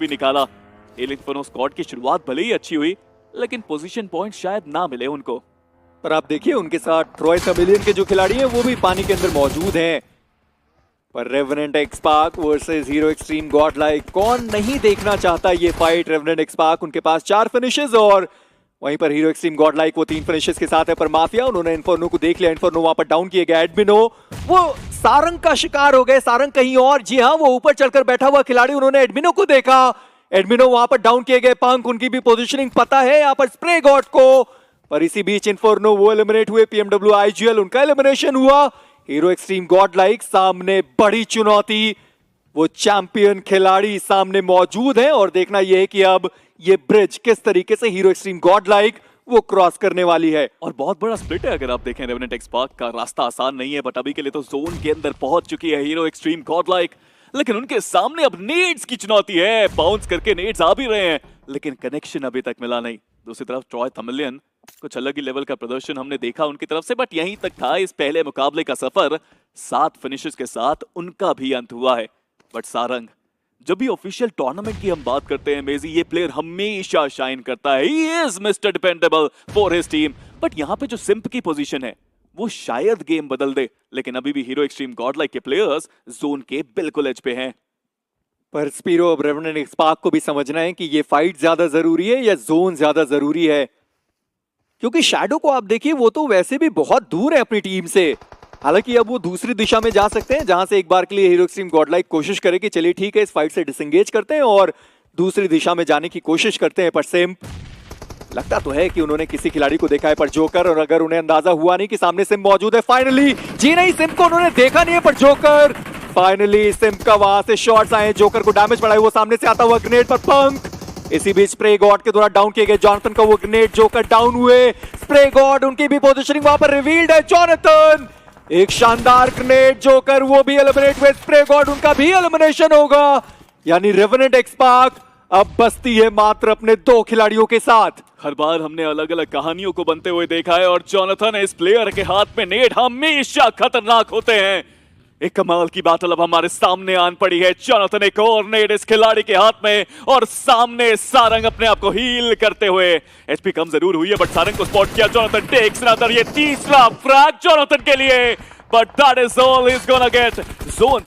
भी निकाला। एलिंफोनो स्क्वाड की शुरुआत भले ही अच्छी हुई, लेकिन पोजीशन पॉइंट शायद ना मिले उनको। पर आप देखिए उनके साथ ट्रॉय समिलियन के जो खिलाड़ी हैं वो भी पानी के अंदर मौजूद हैं। पर रेवेनेंट एक्सपार्क वर्सेस हीरो एक्सट्रीम गॉडलाइक, कौन नहीं देखना चाहता ये फाइट। रेवेनेंट एक्सपार्क उनके पास 4 फिनिशेस और वहीं पर हीरो एक्सट्रीम गॉडलाइक वो 3 फिनिशेस के साथ है। पर माफिया उन्होंने इन्फर्नो को देख लिया, इन्फर्नो वहां पर डाउन किए गए। एडमिनो वो सारंग का शिकार हो गए, सारंग कहीं और। जी हाँ, वो ऊपर चढ़कर बैठा हुआ खिलाड़ी, उन्होंने एडमिनो को देखा। एडमिनो वहां पर डाउन किए गए। पंक उनकी भी पोजीशनिंग पता है यहाँ पर स्प्रे गॉड को। पर इसी बीच इन्फर्नो वो एलिमिनेट हुए। पीएमडब्ल्यू आईजीएल उनका एलिमिनेशन हुआ। हीरो एक्सट्रीम गॉडलाइक सामने बड़ी चुनौती, वो चैंपियन खिलाड़ी सामने मौजूद है और देखना यह है कि अब ये ब्रिज किस तरीके से हीरो एक्सट्रीम गॉडलाइक वो क्रॉस करने वाली है। और बहुत बड़ा स्प्लिट है अगर आप देखें। रेवेनेंट एक्सपार्क का रास्ता आसान नहीं है, बट अभी के लिए तो जोन के अंदर पहुंच चुकी है हीरो एक्सट्रीम गॉडलाइक। लेकिन उनके सामने अब नेड्स की चुनौती है। बाउंस करके नेड्स आ भी रहे हैं, लेकिन कनेक्शन अभी तक मिला नहीं। दूसरी तरफ ट्रॉय थमिलियन, कुछ अलग ही लेवल का प्रदर्शन हमने देखा उनकी तरफ से, बट यहीं तक था इस पहले मुकाबले का सफर। 7 फिनिशेस के साथ उनका भी अंत हुआ है। बट सारंग, जब भी ऑफिशियल टूर्नामेंट की हम बात करते हैं मेजी, ये प्लेयर हमेशा शाइन करता है। He is mister dependable for his team. But यहाँ पे जो सिंप की पोजीशन है वो शायद गेम बदल दे, लेकिन अभी भी हीरो एक्सट्रीम गॉडलाइक के प्लेयर्स जोन के बिल्कुल एज पे हैं। पर स्पीरो, अब रेवेनेंट एक्सपार्क को भी समझना है कि ये फाइट ज्यादा जरूरी है या जोन ज्यादा जरूरी है। क्योंकि शैडो को आप देखिए, वो तो वैसे भी बहुत दूर है अपनी टीम से। हालांकि अब वो दूसरी दिशा में जा सकते हैं, जहां से एक बार के लिए हीरो एक्सट्रीम गॉडलाइक कोशिश करे कि चलिए ठीक है, इस फाइट से डिसएंगेज करते हैं और दूसरी दिशा में जाने की कोशिश करते हैं। पर सिम्प, लगता तो है कि उन्होंने किसी खिलाड़ी को देखा है, पर जोकर, और अगर उन्हें अंदाजा हुआ नहीं कि सामने सिम्प मौजूद है। फाइनली, जी नहीं, सिम्प को उन्होंने देखा नहीं है, पर जोकर, फाइनली सिम्प का वहां से शॉट्स आए, जोकर को डैमेज पड़ा है। वो सामने से आता हुआ ग्रेनेड पर पंक, इसी बीच स्प्रे गॉड के द्वारा डाउन किए गए जॉनथन का वो ग्रेनेड, जोकर डाउन हुए। स्प्रे गॉड, उनकी भी पोजीशनिंग वहां पर रिवील्ड है। जॉनथन, एक शानदार ग्रेनेड, जोकर वो भी एलिमिनेट हुए। स्प्रे गॉड, उनका भी एलिमिनेशन होगा। यानी रेवेनेंट एक्सपार्क अब बसती है मात्र अपने 2 खिलाड़ियों के साथ। हर बार हमने अलग अलग कहानियों को बनते हुए देखा है, और जॉनथन, इस प्लेयर के हाथ में नेड हमेशा खतरनाक होते हैं। एक कमाल की बात अब हमारे सामने आन पड़ी है। जॉनथन, एक और नेड इस खिलाड़ी के हाथ में, और सामने सारंग अपने आप को हील करते हुए। एचपी कम जरूर हुई है, बट सारंग को स्पॉट किया। जॉनथन टेक्स अनदर, ये तीसरा फ्रैग जॉनथन के लिए, but that is all he is gonna get. Zone